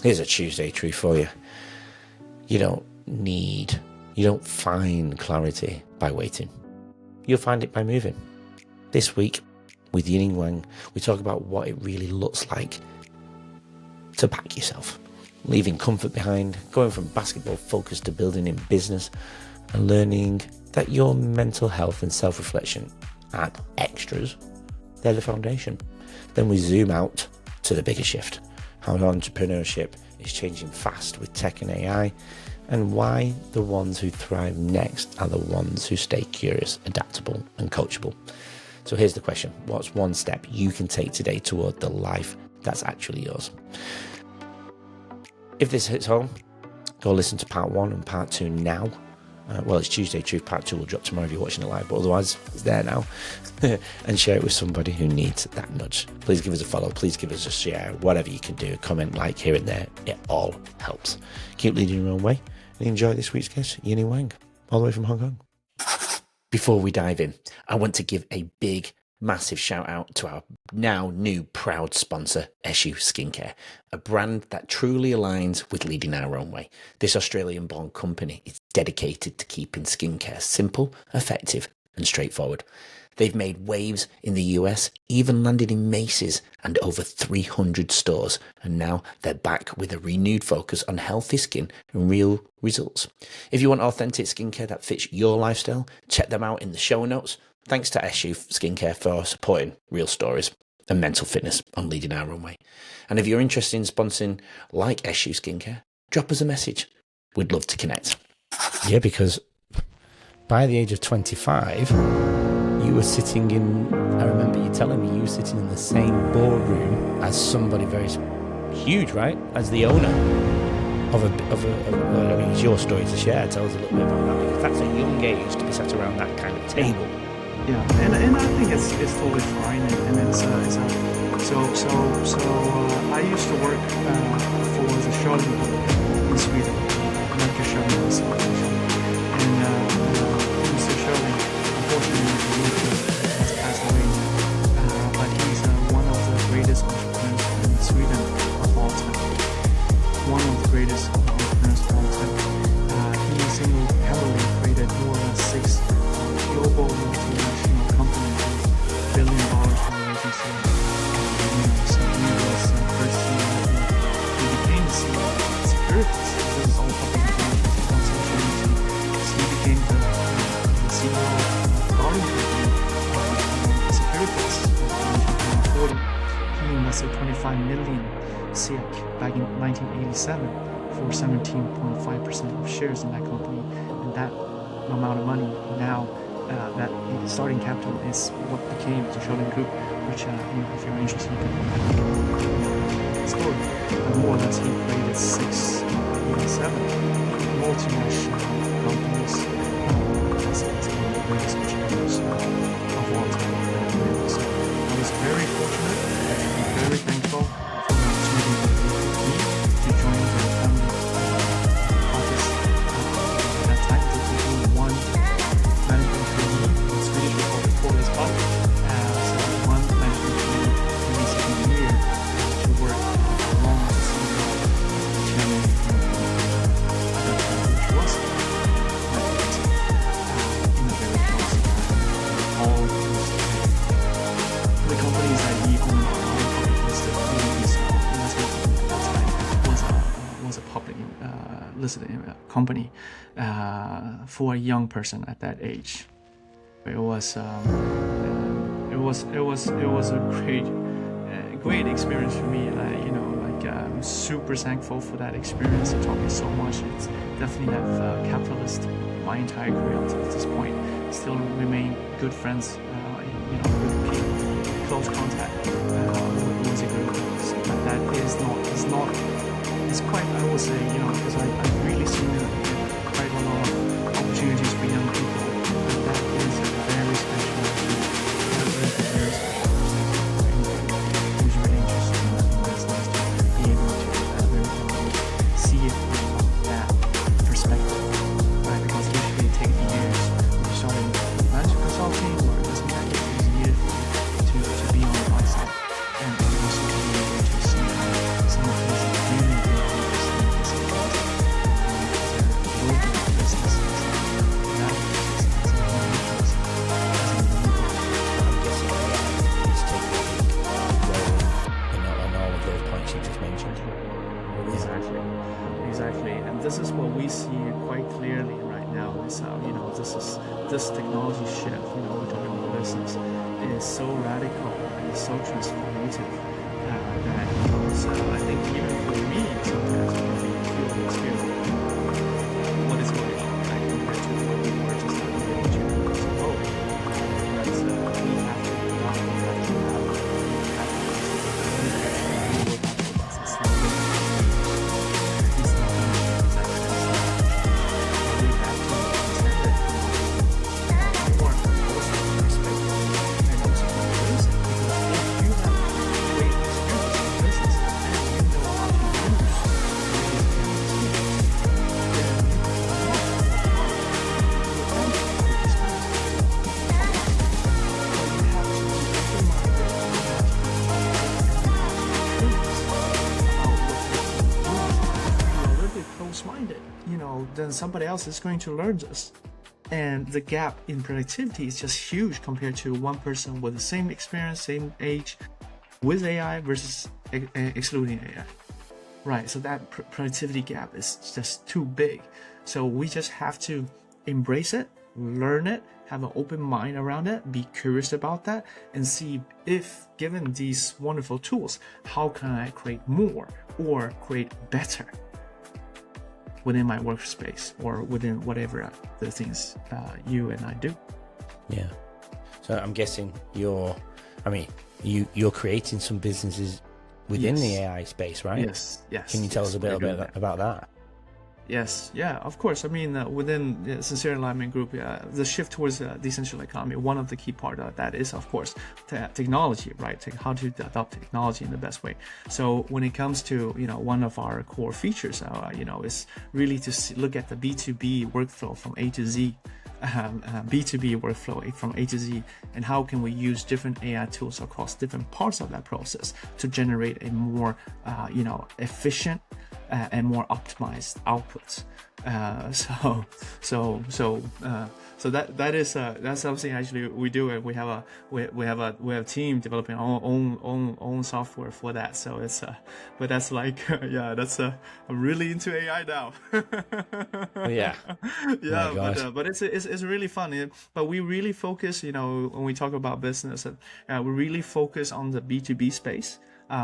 Here's a Tuesday truth for you. You don't find clarity by waiting. You'll find it by moving. This week, with Yining Wang, we talk about what it really looks like to back yourself, leaving comfort behind, going from basketball focus to building in business, and learning that your mental health and self-reflection aren't extras, they're the foundation. Then we zoom out to the bigger shift, how entrepreneurship is changing fast with tech and AI, and why the ones who thrive next are the ones who stay curious, adaptable, and coachable. So here's the question. What's one step you can take today toward the life that's actually yours? If this hits home, go listen to part 1 and part 2 now. Well, it's Tuesday Truth. Part 2 will drop tomorrow if you're watching it live, but otherwise it's there now. And share it with somebody who needs that nudge. Please give us a follow. Please give us a share. Whatever you can do, comment, like here and there. It all helps. Keep leading your own way and enjoy this week's guest, Yining Wang, all the way from Hong Kong. Before we dive in, I want to give a big, massive shout out to our now new proud sponsor, Eshu Skincare, a brand that truly aligns with leading our own way. This Australian-born company is dedicated to keeping skincare simple, effective, and straightforward. They've made waves in the US, even landed in Macy's and over 300 stores, and now they're back with a renewed focus on healthy skin and real results. If you want authentic skincare that fits your lifestyle, check them out in the show notes. Thanks to Eshu Skincare for supporting real stories and mental fitness on leading our own way. And if you're interested in sponsoring like Eshu Skincare, drop us a message. We'd love to connect. Yeah, because by the age of 25, you were sitting in, I remember you telling me you were sitting in the same boardroom as somebody very huge, right? As the owner of well, I mean, it's your story to share. Tell us a little bit about that, because that's a young age to be sat around that kind of table. Yeah, and I think it's totally fine, and it's I used to work for the Scherling in Sweden, Melker Scherling, and Mr. Scherling, unfortunately, has passed away, but he's one of the greatest entrepreneurs in Sweden of all time. One of the greatest entrepreneurs of all time. He single-handedly created more than 6 global multinational companies with $1 billion valuations. So he was first CEO. He became the CEO of Securities. This is all public information on social media. So he became the CEO of the Garden Company, Securities, in 1940. He invested 25 million SEK back in 1987 for 17.5% of shares in that company, and that amount of money now, that starting capital is what became the Scherling Group, which if you're interested, you can find the story. But more or less, he created 7 multinational companies as one of the greatest entrepreneurs of all time. So I was very fortunate and very thankful for the opportunity to join the family office at that time. They became one management team in Swedish before the call is up. So one management team in the second year to work along with the chairman, which was in a very close time. All the companies that he owned are all public listed. His investment at that time was a public listed company for a young person at that age. It was a great experience for me. I'm super thankful for that experience. It taught me so much. It's definitely have capitalist my entire career until this point. Still remain good friends. We keep close contact with a group. But that it's quite, I would say, because I've really seen quite a lot of opportunities for young people. But that is a very special very special who's really interested in business to be able to see it from that perspective, right? Because usually it takes years to start in management consulting, or it doesn't matter, it's needed to be on the buy side, and also be able to see how some of these really mentioned. Exactly, and this is what we see quite clearly right now. Is this technology shift. We're talking about business is so radical and so transformative that I think even for me sometimes it can be a experience what is going on, right, compared to what we were just like getting to oh, but we have to adopt, we have to have, then somebody else is going to learn this. And the gap in productivity is just huge compared to one person with the same experience, same age, with AI versus excluding AI. Right, so that productivity gap is just too big. So we just have to embrace it, learn it, have an open mind around it, be curious about that, and see if, given these wonderful tools, how can I create more or create better within my workspace or within whatever the things you and I do. Yeah. So I'm guessing you're creating some businesses within the AI space, right? Yes. Can you tell us a bit about that? Yes, yeah, of course. I mean, within the Sincere Alignment Group, the shift towards decentralized economy, one of the key part of that is, of course, technology, right? How to adopt technology in the best way. So when it comes to, one of our core features, is really to look at the B2B workflow from A to Z, B2B workflow from A to Z, and how can we use different AI tools across different parts of that process to generate a more, efficient and more optimized outputs. So that's something actually we do, and we have a team developing our own software for that. So it's but that's like I'm really into AI now. Yeah. But it's really fun. But we really focus, when we talk about business, we really focus on the B2B space.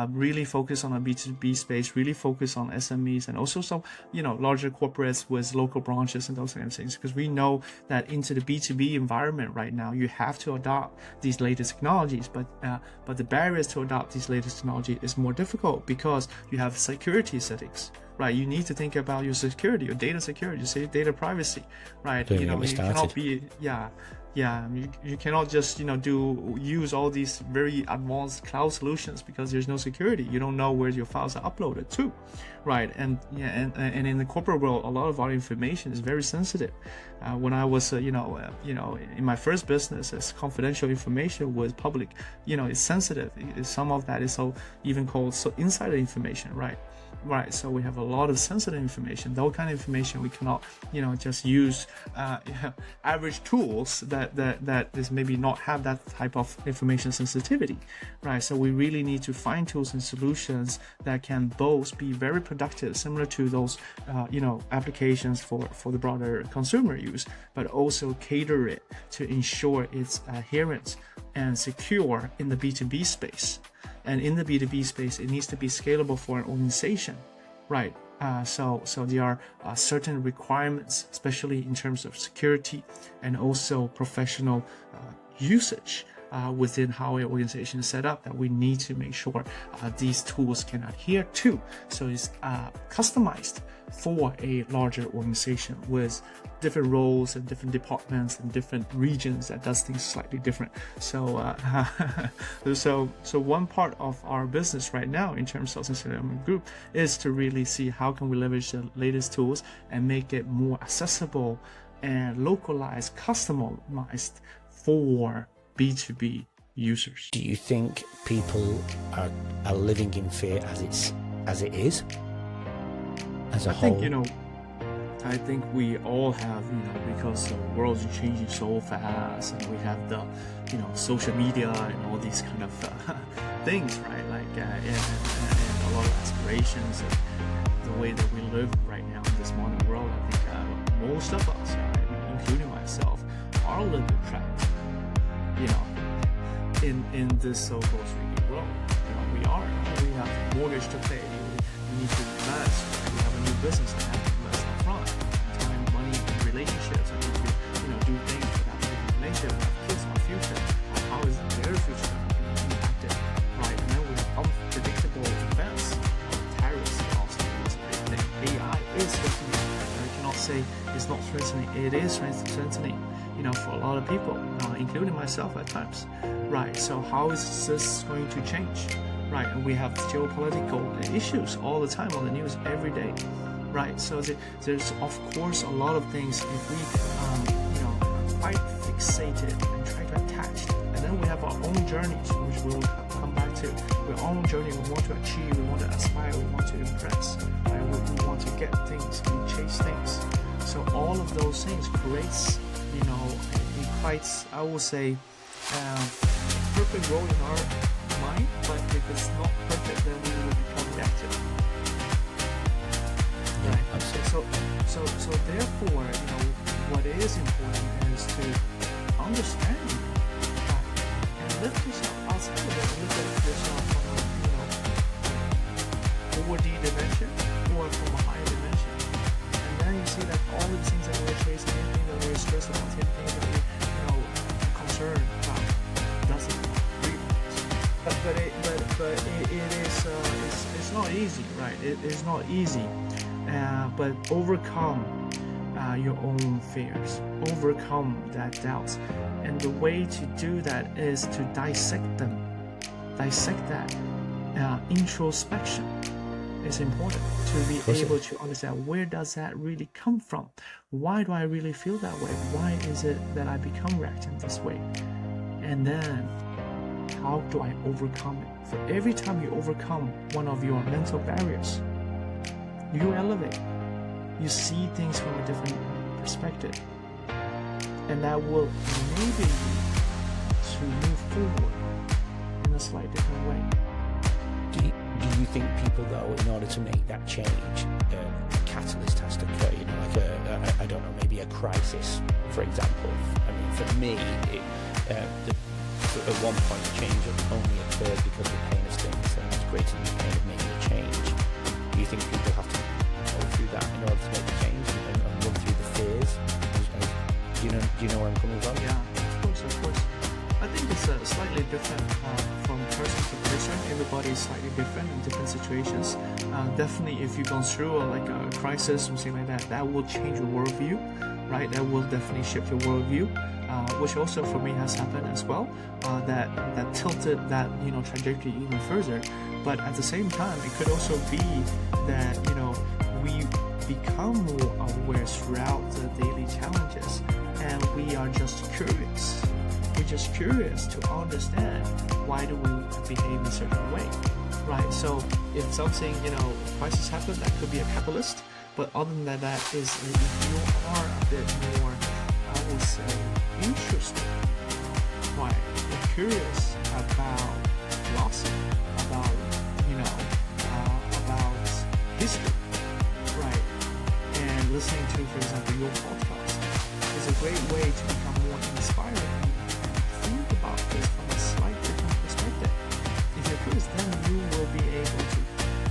Really focus on a B2B space, really focus on SMEs and also some, larger corporates with local branches and those kind of things. Because we know that into the B2B environment right now, you have to adopt these latest technologies, but the barriers to adopt these latest technology is more difficult because you have security settings. Right, you need to think about your security, your data security, your data privacy. Right, you cannot be you cannot just use all these very advanced cloud solutions because there's no security. You don't know where your files are uploaded to, right? And in the corporate world, a lot of our information is very sensitive. When I was in my first business, as confidential information was public, it's sensitive. Some of that is even called insider information, right? Right, so we have a lot of sensitive information. That kind of information we cannot, just use average tools that is maybe not have that type of information sensitivity, right? So we really need to find tools and solutions that can both be very productive, similar to those, applications for the broader consumer use, but also cater it to ensure its adherence and secure in the B2B space. And in the B2B space, it needs to be scalable for an organization, right? So there are certain requirements, especially in terms of security and also professional usage within how an organization is set up, that we need to make sure these tools can adhere to. So it's customized for a larger organization with different roles and different departments and different regions that does things slightly different. So so one part of our business right now in terms of Sincere Alignment Group is to really see how can we leverage the latest tools and make it more accessible and localized, customized for B2B users. Do you think people are living in fear as it is? As a whole? I think we all have, because the world is changing so fast, and we have the, social media and all these kind of things, right? Like, and a lot of aspirations and the way that we live right now in this modern world. I think most of us, including myself, are a little bit trapped, in this so-called 3D world. We have mortgage to pay. We need to invest. We have a new business that have to invest up front. Time, money, and relationships. I need to, do things for that relationship, our kids, our future. How is their future going to be impacted, right? And then we have unpredictable events. Tariffs also is a big thing. AI is threatening. I cannot say it's not threatening. It is threatening, for a lot of people, including myself at times, right? So how is this going to change, right? And we have geopolitical issues all the time on the news every day, right? So there's of course a lot of things if we, quite fixated and try to attach, and then we have our own journeys, which we'll come back to. Our own journey, we want to achieve, we want to aspire, we want to impress, right? We want to get things, we chase things. So all of those things creates, a quite, I would say, perfect role in our mind. But if it's not perfect, then we will become reactive. Right. So therefore, what is important is to understand that and lift yourself outside of it. Look at yourself from a 4D dimension or from a higher dimension, and then you see that all the things that we're chasing, anything that we're stressed about, anything that we are concerned about, doesn't really. But it is it's not easy, right? It is not easy. But overcome your own fears, overcome that doubts, and the way to do that is to dissect that introspection is important, to be able to understand where does that really come from, why do I really feel that way, why is it that I become reactive this way, and then how do I overcome it. For every time you overcome one of your mental barriers, you elevate. You see things from a different perspective, and that will enable you to move forward in a slightly different way. Do you think people, though, in order to make that change, a catalyst has to occur? I don't know, maybe a crisis, for example. I mean, for me, at one point, change only occurred because the pain of staying the was greater than the pain of making a change. Do you think people have to go through that in order to make a change and run through the fears? Do you know where I'm coming from? Yeah, of course. I think it's slightly different from person to person. Everybody is slightly different in different situations. Definitely, if you've gone through a crisis, something like that, that will change your worldview, right? That will definitely shift your worldview. Which also for me has happened as well. That tilted that trajectory even further. But at the same time, it could also be that we become more aware throughout the daily challenges, and we are just curious. We're just curious to understand why do we behave in a certain way, right? So if something crisis happens, that could be a catalyst. But other than that, is if you are a bit more, I would say, interested, right, and curious about philosophy, about history, right, and listening to, for example, your podcast is a great way to become more inspired and think about this from a slightly different perspective. If you're curious, then you will be able to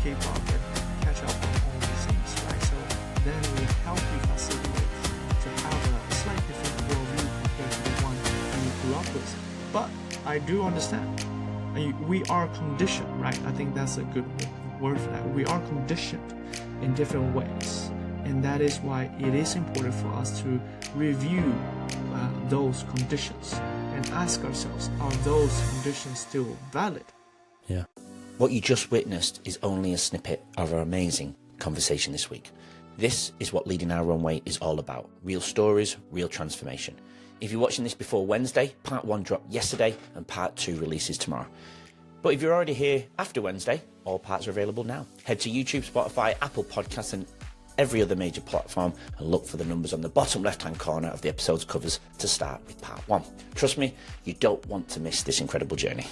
keep up and catch up on all these things, right? So then it will help you facilitate to have a slightly different worldview compared to the one you grew up with. But I do understand. We are conditioned, right? I think that's a good word for that. We are conditioned in different ways, and that is why it is important for us to review those conditions and ask ourselves, are those conditions still valid? Yeah. What you just witnessed is only a snippet of our amazing conversation this week. This is what Leading Our Own Way is all about. Real stories, real transformation. If you're watching this before Wednesday, part 1 dropped yesterday and part 2 releases tomorrow. But if you're already here after Wednesday, all parts are available now. Head to YouTube, Spotify, Apple Podcasts and every other major platform and look for the numbers on the bottom left-hand corner of the episode's covers to start with part 1. Trust me, you don't want to miss this incredible journey.